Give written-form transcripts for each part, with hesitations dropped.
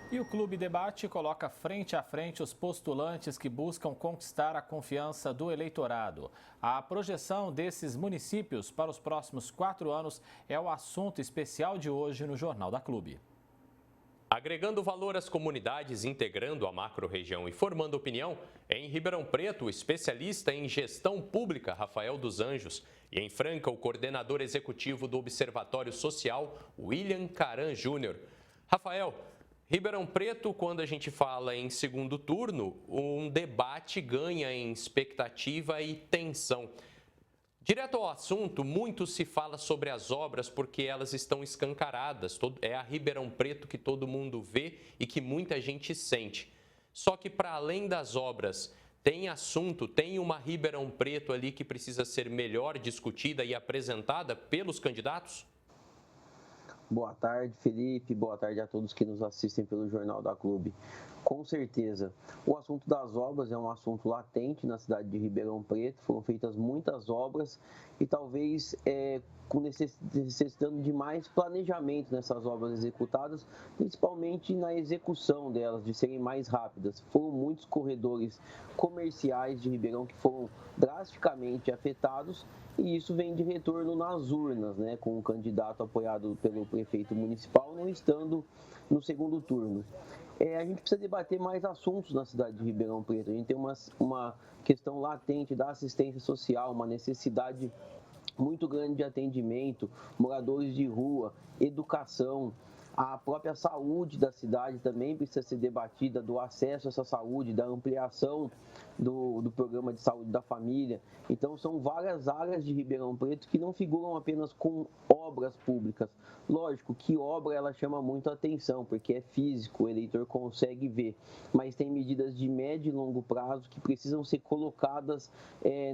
E o Clube Debate coloca frente a frente os postulantes que buscam conquistar a confiança do eleitorado. A projeção desses municípios para os próximos 4 anos é o assunto especial de hoje no Jornal da Clube. Agregando valor às comunidades, integrando a macro-região e formando opinião, em Ribeirão Preto, o especialista em gestão pública, Rafael dos Anjos, e em Franca, o coordenador executivo do Observatório Social, William Caran Júnior. Rafael, Ribeirão Preto, quando a gente fala em segundo turno, um debate ganha em expectativa e tensão. Direto ao assunto, muito se fala sobre as obras porque elas estão escancaradas. É a Ribeirão Preto que todo mundo vê e que muita gente sente. Só que para além das obras, tem assunto, tem uma Ribeirão Preto ali que precisa ser melhor discutida e apresentada pelos candidatos? Boa tarde, Felipe. Boa tarde a todos que nos assistem pelo Jornal da Clube. Com certeza, o assunto das obras é um assunto latente na cidade de Ribeirão Preto. Foram feitas muitas obras e talvez necessitando de mais planejamento nessas obras executadas, principalmente na execução delas, de serem mais rápidas. Foram muitos corredores comerciais de Ribeirão que foram drasticamente afetados e isso vem de retorno nas urnas, né, com o candidato apoiado pelo prefeito municipal não estando no segundo turno. A gente precisa debater mais assuntos na cidade de Ribeirão Preto. A gente tem uma questão latente da assistência social, uma necessidade muito grande de atendimento, moradores de rua, educação. A própria saúde da cidade também precisa ser debatida, do acesso a essa saúde, da ampliação do programa de saúde da família. Então, são várias áreas de Ribeirão Preto que não figuram apenas com obras públicas. Lógico que obra ela chama muito a atenção, porque é físico, o eleitor consegue ver, mas tem medidas de médio e longo prazo que precisam ser colocadas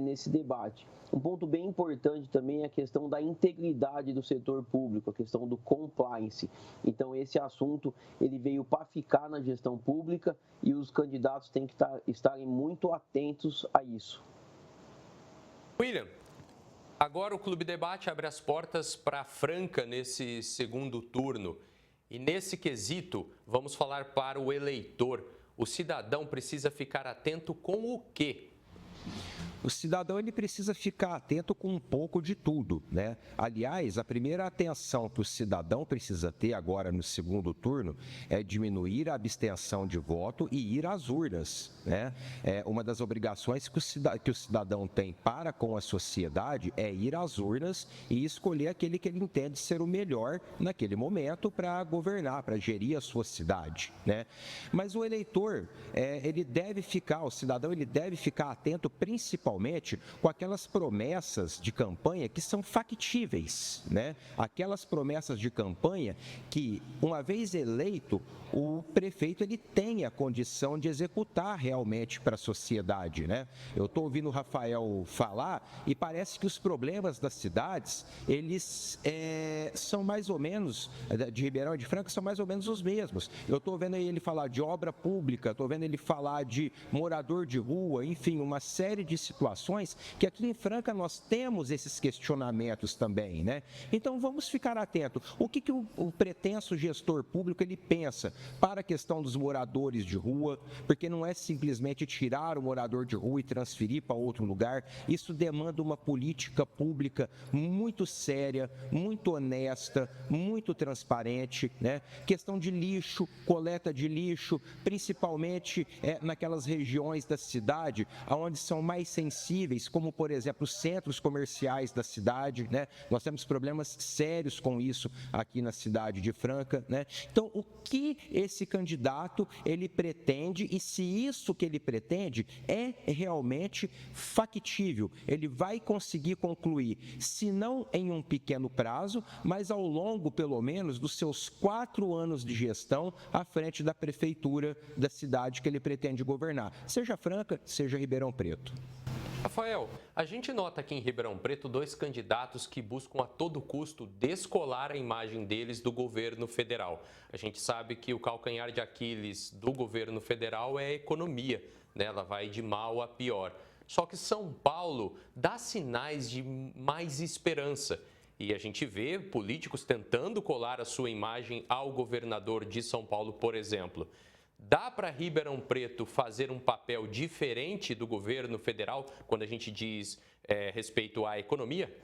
nesse debate. Um ponto bem importante também é a questão da integridade do setor público, a questão do compliance. Então, esse assunto ele veio para ficar na gestão pública e os candidatos têm que estarem muito atentos a isso. William, agora o Clube Debate abre as portas para Franca nesse segundo turno. E nesse quesito, vamos falar para o eleitor. O cidadão precisa ficar atento com o quê? O cidadão ele precisa ficar atento com um pouco de tudo, né? Aliás, a primeira atenção que o cidadão precisa ter agora no segundo turno é diminuir a abstenção de voto e ir às urnas, né? Uma das obrigações que o cidadão tem para com a sociedade é ir às urnas e escolher aquele que ele entende ser o melhor naquele momento para governar, para gerir a sua cidade, né? Mas o eleitor, o cidadão ele deve ficar atento principalmente com aquelas promessas de campanha que são factíveis, né? Aquelas promessas de campanha que, uma vez eleito, o prefeito ele tem a condição de executar realmente para a sociedade, né? Eu estou ouvindo o Rafael falar e parece que os problemas das cidades, eles são mais ou menos, de Ribeirão e de Franca, são mais ou menos os mesmos. Eu estou vendo ele falar de obra pública, estou vendo ele falar de morador de rua, enfim, uma série de situações que aqui em Franca nós temos esses questionamentos também, né? Então vamos ficar atentos. O que o pretenso gestor público ele pensa para a questão dos moradores de rua, porque não é simplesmente tirar o morador de rua e transferir para outro lugar. Isso demanda uma política pública muito séria, muito honesta, muito transparente, né? Questão de lixo, coleta de lixo, principalmente naquelas regiões da cidade onde são mais sensíveis, como, por exemplo, os centros comerciais da cidade, né? Nós temos problemas sérios com isso aqui na cidade de Franca, né? Então, o que esse candidato, ele pretende e se isso que ele pretende é realmente factível, ele vai conseguir concluir, se não em um pequeno prazo, mas ao longo, pelo menos, dos seus 4 anos de gestão à frente da prefeitura da cidade que ele pretende governar, seja Franca, seja Ribeirão Preto. Rafael, a gente nota aqui em Ribeirão Preto 2 candidatos que buscam a todo custo descolar a imagem deles do governo federal. A gente sabe que o calcanhar de Aquiles do governo federal é a economia, né? Ela vai de mal a pior. Só que São Paulo dá sinais de mais esperança. E a gente vê políticos tentando colar a sua imagem ao governador de São Paulo, por exemplo. Dá para Ribeirão Preto fazer um papel diferente do governo federal quando a gente diz respeito à economia?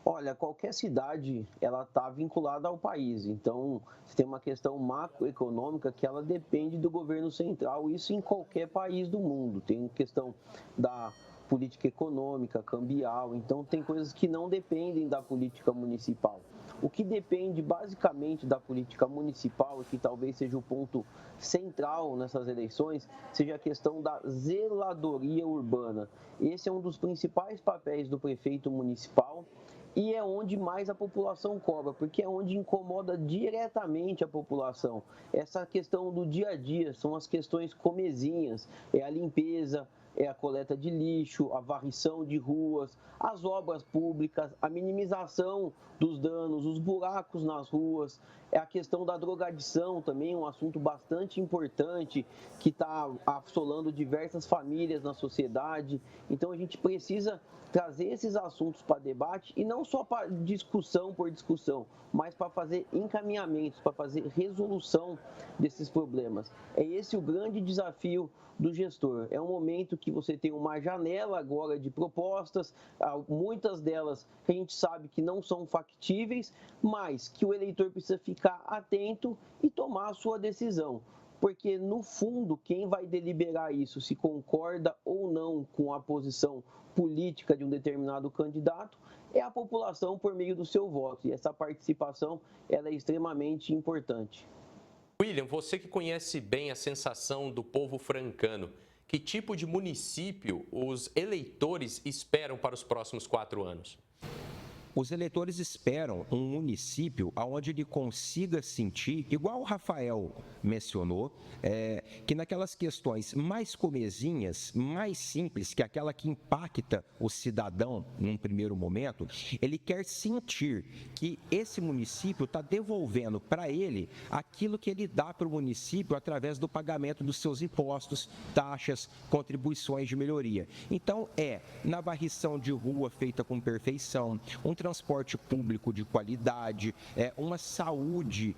Olha, qualquer cidade, ela está vinculada ao país. Então, você tem uma questão macroeconômica que ela depende do governo central, isso em qualquer país do mundo. Tem questão da política econômica, cambial, então tem coisas que não dependem da política municipal. O que depende basicamente da política municipal, e que talvez seja o ponto central nessas eleições, seja a questão da zeladoria urbana. Esse é um dos principais papéis do prefeito municipal e é onde mais a população cobra, porque é onde incomoda diretamente a população. Essa questão do dia a dia, são as questões comezinhas, é a limpeza, é a coleta de lixo, a varrição de ruas, as obras públicas, a minimização dos danos, os buracos nas ruas, é a questão da drogadição também, um assunto bastante importante que está assolando diversas famílias na sociedade. Então a gente precisa trazer esses assuntos para debate e não só para discussão por discussão, mas para fazer encaminhamentos, para fazer resolução desses problemas. É esse o grande desafio do gestor. É um momento que você tem uma janela agora de propostas, muitas delas que a gente sabe que não são factíveis, mas que o eleitor precisa ficar atento e tomar a sua decisão. Porque, no fundo, quem vai deliberar isso, se concorda ou não com a posição política de um determinado candidato, é a população por meio do seu voto. E essa participação ela é extremamente importante. William, você que conhece bem a sensação do povo francano, que tipo de município os eleitores esperam para os próximos 4 anos? Os eleitores esperam um município onde ele consiga sentir, igual o Rafael mencionou, que naquelas questões mais comezinhas, mais simples, que é aquela que impacta o cidadão num primeiro momento, ele quer sentir que esse município está devolvendo para ele aquilo que ele dá para o município através do pagamento dos seus impostos, taxas, contribuições de melhoria. Então, na varrição de rua feita com perfeição, um transporte público de qualidade, uma saúde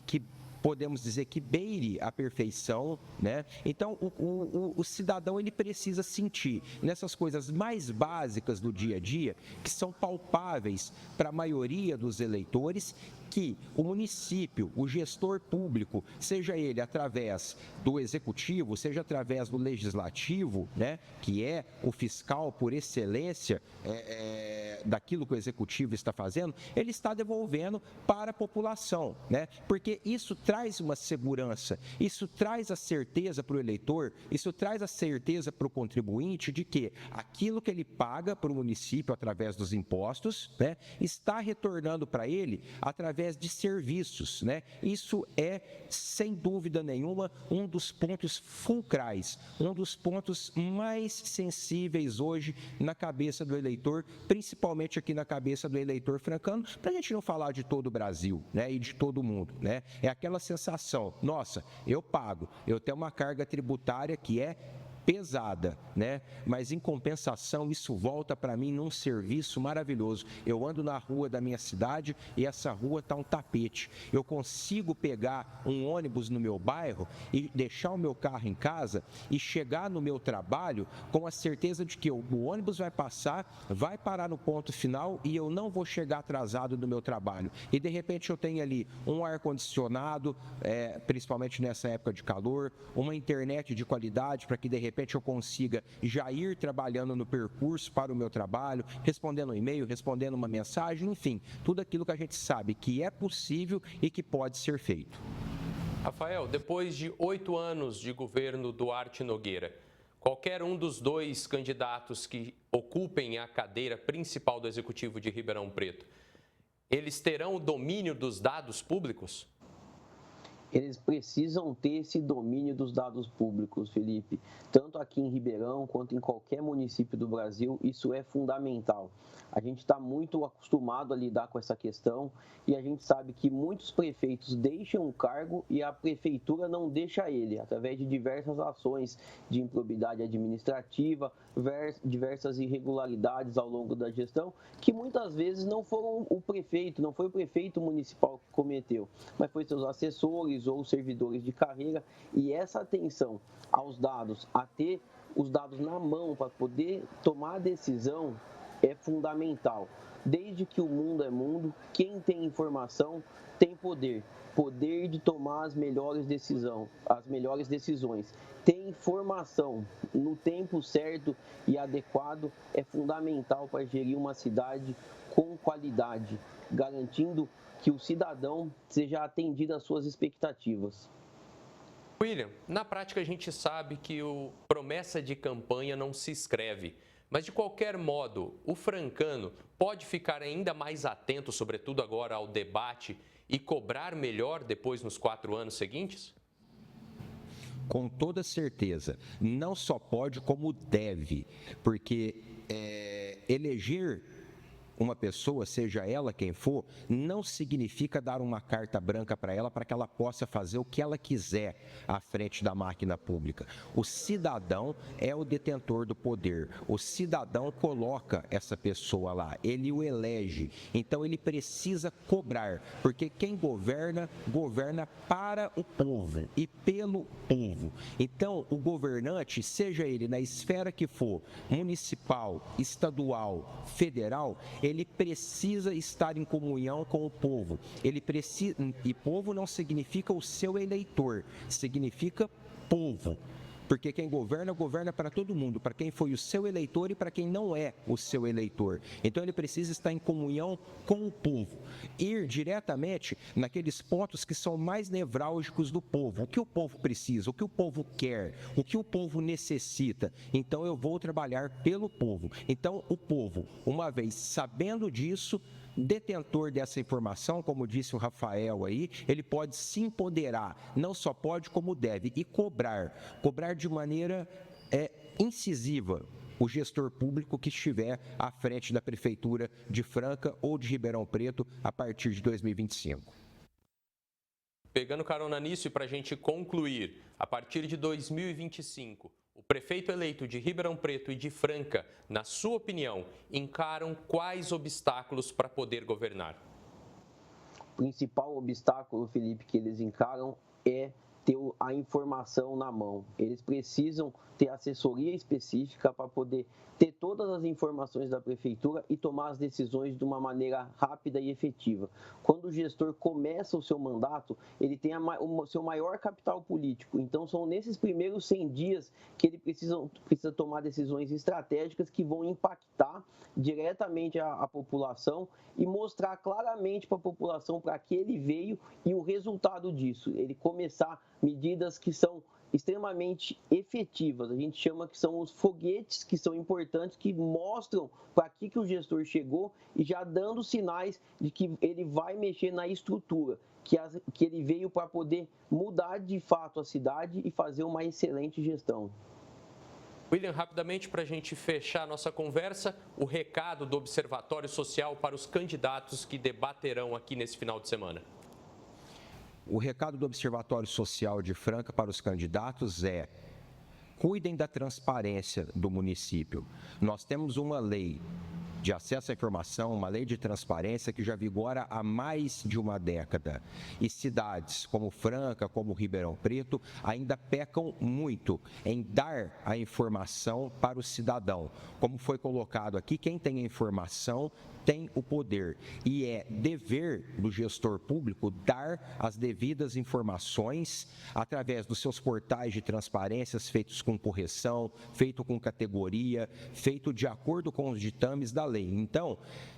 que podemos dizer que beire a perfeição, né? Então, o cidadão ele precisa sentir nessas coisas mais básicas do dia a dia, que são palpáveis para a maioria dos eleitores, que o município, o gestor público, seja ele através do executivo, seja através do legislativo, né, que é o fiscal por excelência daquilo que o executivo está fazendo, ele está devolvendo para a população, né? Porque isso traz uma segurança, isso traz a certeza para o eleitor, isso traz a certeza para o contribuinte de que aquilo que ele paga para o município através dos impostos, né, está retornando para ele através de serviços, né? Isso é, sem dúvida nenhuma, um dos pontos fulcrais, um dos pontos mais sensíveis hoje na cabeça do eleitor, principalmente aqui na cabeça do eleitor francano, para a gente não falar de todo o Brasil, né, e de todo mundo, né? É aquela sensação, nossa, eu pago, eu tenho uma carga tributária que é pesada, né? Mas em compensação isso volta para mim num serviço maravilhoso. Eu ando na rua da minha cidade e essa rua tá um tapete. Eu consigo pegar um ônibus no meu bairro e deixar o meu carro em casa e chegar no meu trabalho com a certeza de que o ônibus vai passar, vai parar no ponto final e eu não vou chegar atrasado no meu trabalho. E de repente eu tenho ali um ar-condicionado, principalmente nessa época de calor, uma internet de qualidade para que de repente eu consiga já ir trabalhando no percurso para o meu trabalho, respondendo um e-mail, respondendo uma mensagem, enfim, tudo aquilo que a gente sabe que é possível e que pode ser feito. Rafael, depois de 8 anos de governo Duarte Nogueira, qualquer um dos 2 candidatos que ocupem a cadeira principal do Executivo de Ribeirão Preto, eles terão o domínio dos dados públicos? Eles precisam ter esse domínio dos dados públicos, Felipe. Tanto aqui em Ribeirão quanto em qualquer município do Brasil, isso é fundamental. A gente está muito acostumado a lidar com essa questão e a gente sabe que muitos prefeitos deixam o cargo e a prefeitura não deixa ele, através de diversas ações de improbidade administrativa, diversas irregularidades ao longo da gestão, que muitas vezes não foram o prefeito, não foi o prefeito municipal que cometeu, mas foi seus assessores ou servidores de carreira, e essa atenção aos dados, a ter os dados na mão para poder tomar a decisão é fundamental. Desde que o mundo é mundo, quem tem informação tem poder. Poder de tomar as melhores decisões. Ter informação no tempo certo e adequado é fundamental para gerir uma cidade com qualidade, garantindo que o cidadão seja atendido às suas expectativas. William, na prática a gente sabe que promessa de campanha não se escreve. Mas, de qualquer modo, o francano pode ficar ainda mais atento, sobretudo agora, ao debate e cobrar melhor depois nos 4 anos seguintes? Com toda certeza. Não só pode, como deve. Porque eleger uma pessoa, seja ela quem for, não significa dar uma carta branca para ela para que ela possa fazer o que ela quiser à frente da máquina pública. O cidadão é o detentor do poder. O cidadão coloca essa pessoa lá, ele o elege. Então ele precisa cobrar, porque quem governa, governa para o povo e pelo povo. Então o governante, seja ele na esfera que for, municipal, estadual, federal, ele precisa estar em comunhão com o povo. E povo não significa o seu eleitor, significa povo. Porque quem governa, governa para todo mundo, para quem foi o seu eleitor e para quem não é o seu eleitor. Então ele precisa estar em comunhão com o povo, ir diretamente naqueles pontos que são mais nevrálgicos do povo. O que o povo precisa, o que o povo quer, o que o povo necessita. Então eu vou trabalhar pelo povo. Então o povo, uma vez sabendo disso, detentor dessa informação, como disse o Rafael aí, ele pode se empoderar, não só pode como deve, e cobrar de maneira incisiva o gestor público que estiver à frente da Prefeitura de Franca ou de Ribeirão Preto a partir de 2025. Pegando carona nisso e para a gente concluir, a partir de 2025, o prefeito eleito de Ribeirão Preto e de Franca, na sua opinião, encaram quais obstáculos para poder governar? O principal obstáculo, Felipe, que eles encaram é ter a informação na mão. Eles precisam ter assessoria específica para poder ter todas as informações da prefeitura e tomar as decisões de uma maneira rápida e efetiva. Quando o gestor começa o seu mandato, ele tem o seu maior capital político. Então, são nesses primeiros 100 dias que ele precisa tomar decisões estratégicas que vão impactar diretamente a população e mostrar claramente para a população para que ele veio e o resultado disso. Ele começar medidas que são extremamente efetivas. A gente chama que são os foguetes que são importantes, que mostram para que o gestor chegou e já dando sinais de que ele vai mexer na estrutura, que ele veio para poder mudar de fato a cidade e fazer uma excelente gestão. William, rapidamente para a gente fechar a nossa conversa, o recado do Observatório Social para os candidatos que debaterão aqui nesse final de semana. O recado do Observatório Social de Franca para os candidatos é: cuidem da transparência do município. Nós temos uma lei de acesso à informação, uma lei de transparência que já vigora há mais de uma década. E cidades como Franca, como Ribeirão Preto, ainda pecam muito em dar a informação para o cidadão. Como foi colocado aqui, quem tem a informação tem o poder, e é dever do gestor público dar as devidas informações através dos seus portais de transparências feitos com correção, feito com categoria, feito de acordo com os ditames da lei. Então,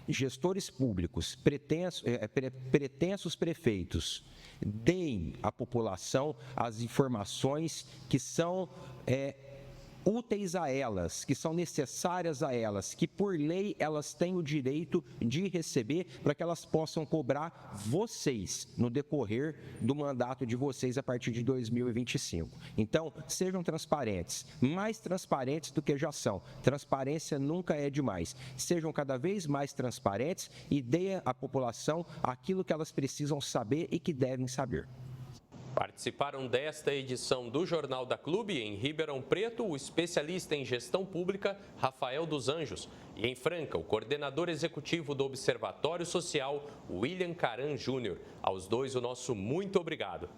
gestores públicos, pretensos prefeitos, deem à população as informações que são úteis a elas, que são necessárias a elas, que por lei elas têm o direito de receber para que elas possam cobrar vocês no decorrer do mandato de vocês a partir de 2025. Então, sejam transparentes, mais transparentes do que já são. Transparência nunca é demais. Sejam cada vez mais transparentes e deem à população aquilo que elas precisam saber e que devem saber. Participaram desta edição do Jornal da Clube, em Ribeirão Preto, o especialista em gestão pública, Rafael dos Anjos, e em Franca, o coordenador executivo do Observatório Social, William Caran Júnior. Aos dois, o nosso muito obrigado.